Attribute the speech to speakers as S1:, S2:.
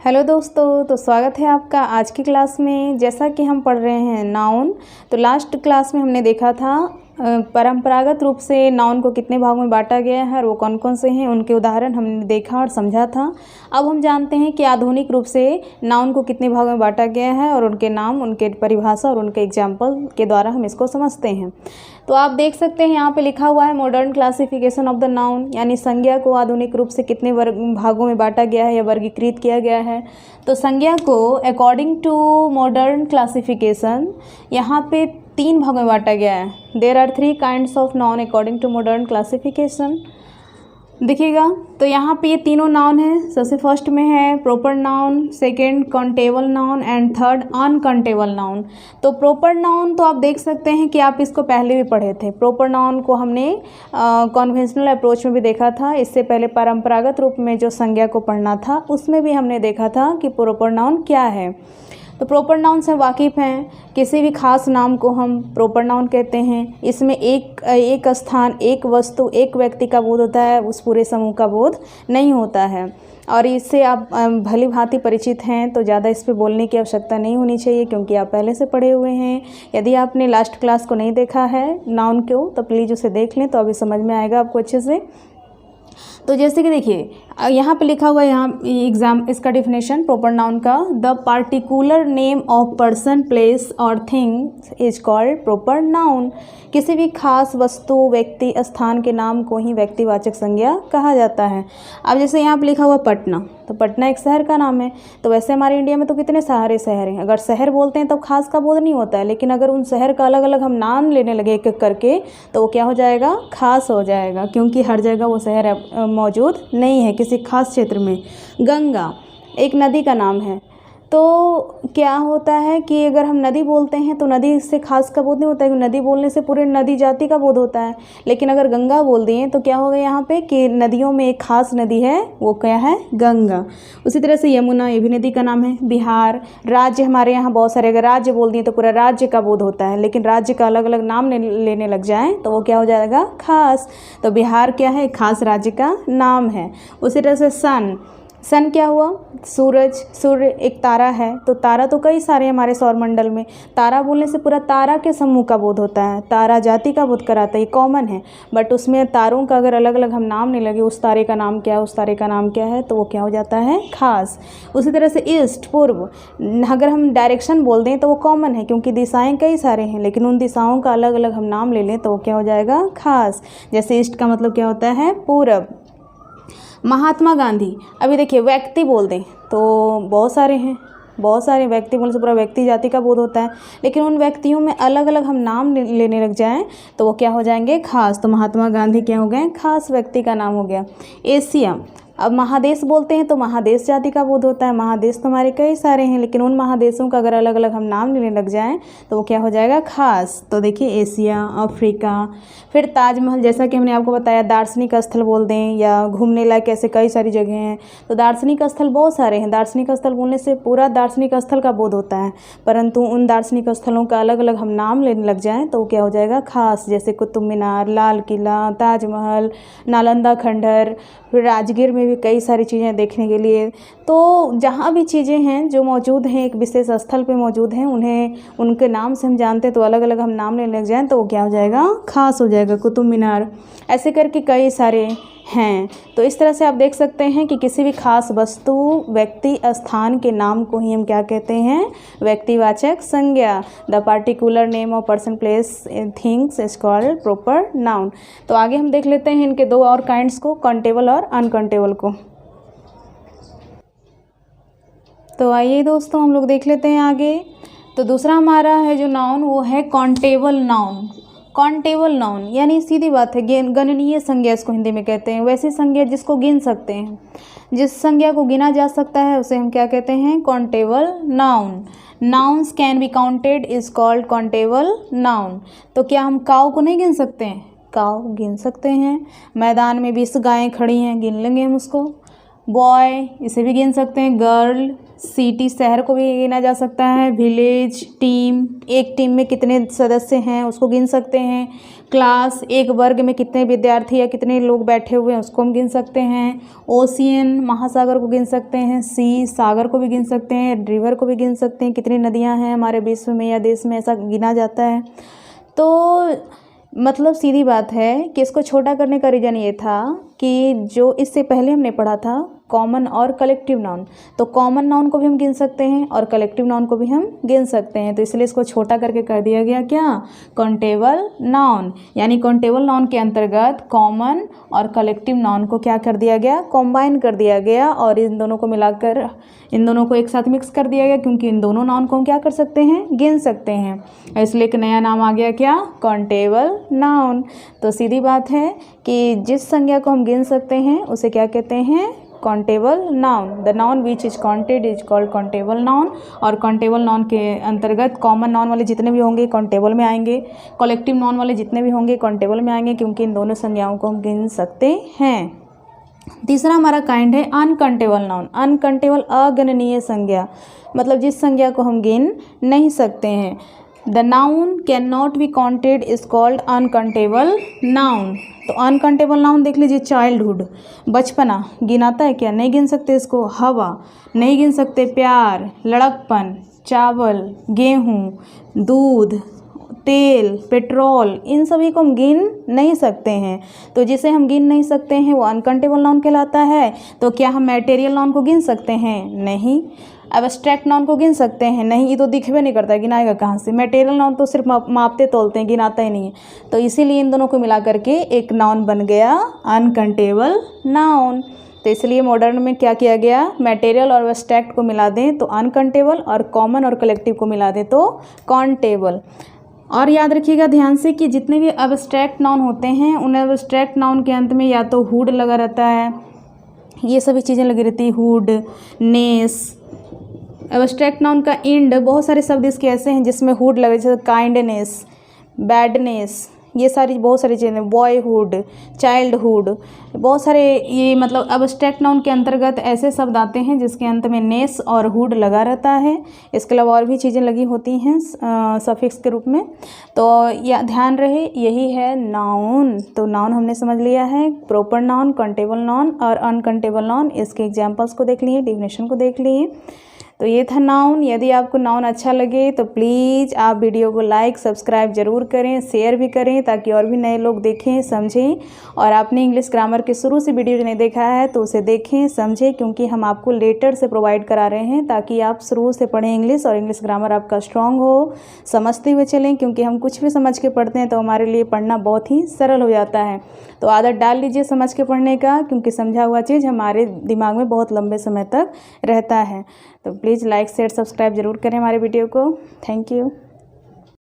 S1: Hello दोस्तों, तो स्वागत है आपका आज की क्लास में। जैसा कि हम पढ़ रहे हैं नाउन, तो लास्ट क्लास में हमने देखा था परंपरागत रूप से नाउन को कितने भागों में बांटा गया है और वो कौन कौन से हैं, उनके उदाहरण हमने देखा और समझा था। अब हम जानते हैं कि आधुनिक रूप से नाउन को कितने भागों में बांटा गया है और उनके नाम, उनके परिभाषा और उनके एग्जाम्पल के द्वारा हम इसको समझते हैं। तो आप देख सकते हैं यहाँ पे लिखा हुआ है modern classification of the noun, यानी संज्ञा को आधुनिक रूप से कितने भागों में बांटा गया है या वर्गीकृत किया गया है। तो संज्ञा को अकॉर्डिंग टू मॉडर्न क्लासिफिकेशन यहाँ पे 3 भागों में बांटा गया है। There are 3 kinds of noun according to modern classification. देखिएगा, तो यहाँ पे ये तीनों नाउन है। सबसे फर्स्ट में है proper noun, second countable noun and third uncountable noun. तो प्रॉपर नाउन तो आप देख सकते हैं कि आप इसको पहले भी पढ़े थे। प्रॉपर नाउन को हमने कॉन्वेंशनल अप्रोच में भी देखा था। इससे पहले परंपरागत रूप में जो संज्ञा को पढ़ना था उसमें भी हमने देखा था कि प्रॉपर नाउन क्या है। तो प्रॉपर नाउन से वाकिफ़ हैं। किसी भी खास नाम को हम प्रॉपर नाउन कहते हैं। इसमें एक स्थान, एक वस्तु, एक व्यक्ति का बोध होता है, उस पूरे समूह का बोध नहीं होता है। और इससे आप भली भांति परिचित हैं, तो ज़्यादा इस पे बोलने की आवश्यकता नहीं होनी चाहिए क्योंकि आप पहले से पढ़े हुए हैं। यदि आपने लास्ट क्लास को नहीं देखा है नाउन को, तो प्लीज़ उसे देख लें, तो अभी समझ में आएगा आपको अच्छे से। तो जैसे कि देखिए यहाँ पे लिखा हुआ है, यहाँ एग्जाम इसका डिफिनेशन प्रॉपर नाउन का, the particular name of person, place और thing is called proper noun. किसी भी खास वस्तु, व्यक्ति, स्थान के नाम को ही व्यक्तिवाचक संज्ञा कहा जाता है। अब जैसे यहाँ पे लिखा हुआ पटना, तो पटना एक शहर का नाम है। तो वैसे हमारे इंडिया में तो कितने सारे शहर हैं। अगर शहर बोलते हैं तो खास का बोध नहीं होता है, लेकिन अगर उन शहर का अलग अलग हम नाम लेने लगे एक एक करके, तो वो क्या हो जाएगा, खास हो जाएगा, क्योंकि हर जगह वो शहर मौजूद नहीं है किसी खास क्षेत्र में। गंगा एक नदी का नाम है। तो क्या होता है कि अगर हम नदी बोलते हैं तो नदी से खास का बोध नहीं होता है, नदी बोलने से पूरे नदी जाति का बोध होता है। लेकिन अगर गंगा बोल दिए तो क्या होगा यहाँ पे कि नदियों में एक खास नदी है, वो क्या है, गंगा। उसी तरह से यमुना, ये भी नदी का नाम है। बिहार, राज्य हमारे यहाँ बहुत सारे, अगर राज्य बोल दिए तो पूरा राज्य का बोध होता है, लेकिन राज्य का अलग अलग नाम लेने लग जाएँ तो वो क्या हो जाएगा, खास। तो बिहार क्या है, खास राज्य का नाम है। उसी तरह से सन क्या हुआ, सूरज, सूर्य एक तारा है। तो तारा तो कई सारे हमारे सौरमंडल में, तारा बोलने से पूरा तारा के समूह का बोध होता है, तारा जाति का बोध कराता है, ये कॉमन है। बट उसमें तारों का अगर अलग अलग हम नाम नहीं लगे, उस तारे का नाम क्या है, उस तारे का नाम क्या है, तो वो क्या हो जाता है, खास। उसी तरह से ईस्ट, पूर्व, अगर हम डायरेक्शन बोल दें तो वो कॉमन है क्योंकि दिशाएँ कई सारे हैं, लेकिन उन दिशाओं का अलग अलग हम नाम ले लें तो वो क्या हो जाएगा, खास। जैसे ईस्ट का मतलब क्या होता है, पूरब। महात्मा गांधी, अभी देखिए व्यक्ति बोल दें तो बहुत सारे हैं, बहुत सारे व्यक्ति बोलने से पूरा व्यक्ति जाति का बोध होता है, लेकिन उन व्यक्तियों में अलग अलग हम नाम लेने लग जाएं तो वो क्या हो जाएंगे, खास। तो महात्मा गांधी क्या हो गए, खास व्यक्ति का नाम हो गया। एशिया, अब महादेश बोलते हैं तो महादेश जाति का बोध होता है, महादेश तो हमारे कई सारे हैं, लेकिन उन महादेशों का अगर अलग अलग हम नाम लेने लग जाएं तो वो क्या हो जाएगा, खास। तो देखिए एशिया, अफ्रीका। फिर ताजमहल, जैसा कि हमने आपको बताया, दार्शनिक स्थल बोल दें या घूमने लायक ऐसे कई सारी जगह हैं। तो दार्शनिक स्थल बहुत सारे हैं। दार्शनिक स्थल बोलने से पूरा दार्शनिक स्थल का बोध होता है, परंतु उन दार्शनिक स्थलों का अलग अलग हम नाम लेने लग जाएँ तो वो क्या हो जाएगा, खास। जैसे कुतुब मीनार, लाल किला, ताजमहल, नालंदा खंडहर। फिर राजगीर में भी कई सारी चीज़ें देखने के लिए। तो जहाँ भी चीज़ें हैं जो मौजूद हैं एक विशेष स्थल पे मौजूद हैं, उन्हें उनके नाम से हम जानते हैं तो अलग अलग हम नाम लेने लग जाएँ तो वो क्या हो जाएगा, खास हो जाएगा। कुतुब मीनार, ऐसे करके कई सारे हैं। तो इस तरह से आप देख सकते हैं कि किसी भी खास वस्तु, व्यक्ति, स्थान के नाम को ही हम क्या कहते हैं, व्यक्तिवाचक संज्ञा। The particular name of person, place, things is called proper noun. तो आगे हम देख लेते हैं इनके 2 और काइंड्स को, काउंटेबल और अनकाउंटेबल को। तो आइए दोस्तों हम लोग देख लेते हैं आगे। तो दूसरा हमारा है जो नाउन, वो है काउंटेबल नाउन। काउंटेबल नाउन यानी सीधी बात है, गणनीय संज्ञा इसको हिंदी में कहते हैं। वैसी संज्ञा जिसको गिन सकते हैं, जिस संज्ञा को गिना जा सकता है उसे हम क्या कहते हैं, countable noun. Nouns can be counted is called countable noun. तो क्या हम काऊ को नहीं गिन सकते हैं, काऊ गिन सकते हैं। मैदान में 20 गायें खड़ी हैं, गिन लेंगे हम उसको। बॉय इसे भी गिन सकते हैं, गर्ल, सिटी शहर को भी गिना जा सकता है, विलेज, टीम एक टीम में कितने सदस्य हैं उसको गिन सकते हैं, क्लास एक वर्ग में कितने विद्यार्थी या कितने लोग बैठे हुए हैं उसको हम गिन सकते हैं, ओशियन महासागर को गिन सकते हैं, सी सागर को भी गिन सकते हैं, रिवर को भी गिन सकते हैं, कितनी नदियाँ हैं हमारे विश्व में या देश में ऐसा गिना जाता है। तो मतलब सीधी बात है कि इसको छोटा करने का रीज़न ये था कि जो इससे पहले हमने पढ़ा था कॉमन और कलेक्टिव नाउन, तो कॉमन नाउन को भी हम गिन सकते हैं और कलेक्टिव नाउन को भी हम गिन सकते हैं, तो इसलिए इसको छोटा करके कर दिया गया क्या, काउंटेबल नाउन। यानी काउंटेबल नाउन के अंतर्गत कॉमन और कलेक्टिव नाउन को क्या कर दिया गया, कॉम्बाइन कर दिया गया और इन दोनों को मिलाकर इन दोनों को एक साथ मिक्स कर दिया गया, क्योंकि इन दोनों नाउन को हम क्या कर सकते हैं, गिन सकते हैं। इसलिए एक नया नाम आ गया क्या, काउंटेबल नाउन। तो सीधी बात है कि जिस संज्ञा को हम गिन सकते हैं उसे क्या कहते हैं, countable noun. The noun which is counted is called countable noun. और काउंटेबल नाउन के अंतर्गत कॉमन नाउन वाले जितने भी होंगे काउंटेबल में आएंगे, कलेक्टिव नाउन वाले जितने भी होंगे काउंटेबल में आएंगे, क्योंकि इन दोनों संज्ञाओं को हम गिन सकते हैं। तीसरा हमारा काइंड है अनकाउंटेबल नाउन। अनकाउंटेबल अगणनीय संज्ञा, मतलब जिस संज्ञा को हम गिन नहीं सकते हैं। The noun can not be counted is called uncountable noun. तो अनकाउंटेबल नाउन देख लीजिए, चाइल्डहुड बचपना गिनाता है क्या, नहीं गिन सकते इसको। हवा नहीं गिन सकते, प्यार, लड़कपन, चावल, गेहूँ, दूध, तेल, पेट्रोल, इन सभी को हम गिन नहीं सकते हैं। तो जिसे हम गिन नहीं सकते हैं वो अनकाउंटेबल नाउन कहलाता है। तो क्या हम मटेरियल नाउन को गिन सकते हैं, नहीं। एब्स्ट्रैक्ट नाउन को गिन सकते हैं, नहीं, ये तो दिखबे नहीं करता, गिनाएगा कहाँ से। मटेरियल नाउन तो सिर्फ मापते तोलते हैं, गिनाता ही नहीं है। तो इसीलिए इन दोनों को मिला करके एक नाउन बन गया अनकाउंटेबल नाउन। तो इसलिए मॉडर्न में क्या किया गया, मटेरियल और एब्स्ट्रैक्ट को मिला दें तो अनकाउंटेबल, और कॉमन और कलेक्टिव को मिला दें तो काउंटेबल। और याद रखिएगा ध्यान से कि जितने भी एब्स्ट्रैक्ट नाउन होते हैं उन एब्स्ट्रैक्ट नाउन के अंत में या तो हुड लगा रहता है, ये सभी चीज़ें लगी रहती है, हुड, नेस। एब्स्ट्रैक्ट नाउन का इंड, बहुत सारे शब्द इसके ऐसे हैं जिसमें हुड लगे, जैसे काइंडनेस, बैडनेस, ये सारी बहुत सारी चीज़ें, बॉयहुड, चाइल्डहुड, बहुत सारे ये मतलब एब्स्ट्रैक्ट नाउन के अंतर्गत ऐसे शब्द आते हैं जिसके अंत में नेस और हुड लगा रहता है। इसके अलावा और भी चीज़ें लगी होती हैं सफिक्स के रूप में। तो या ध्यान रहे यही है नाउन। तो नाउन हमने समझ लिया है, प्रॉपर नाउन, काउंटेबल नाउन और अनकाउंटेबल नाउन। इसके एग्जाम्पल्स को देख लिए, डेफिनेशन को देख लिए। तो ये था नाउन। यदि आपको नाउन अच्छा लगे तो प्लीज़ आप वीडियो को लाइक सब्सक्राइब ज़रूर करें, शेयर भी करें ताकि और भी नए लोग देखें समझें। और आपने इंग्लिश ग्रामर के शुरू से वीडियो नहीं देखा है तो उसे देखें समझें, क्योंकि हम आपको लेटर से प्रोवाइड करा रहे हैं ताकि आप शुरू से पढ़ें इंग्लिश और इंग्लिश ग्रामर आपका स्ट्रॉन्ग हो, समझते हुए चलें। क्योंकि हम कुछ भी समझ के पढ़ते हैं तो हमारे लिए पढ़ना बहुत ही सरल हो जाता है। तो आदत डाल लीजिए समझ के पढ़ने का, क्योंकि समझा हुआ चीज़ हमारे दिमाग में बहुत लंबे समय तक रहता है। तो प्लीज़ लाइक शेयर सब्सक्राइब ज़रूर करें हमारे वीडियो को। Thank you.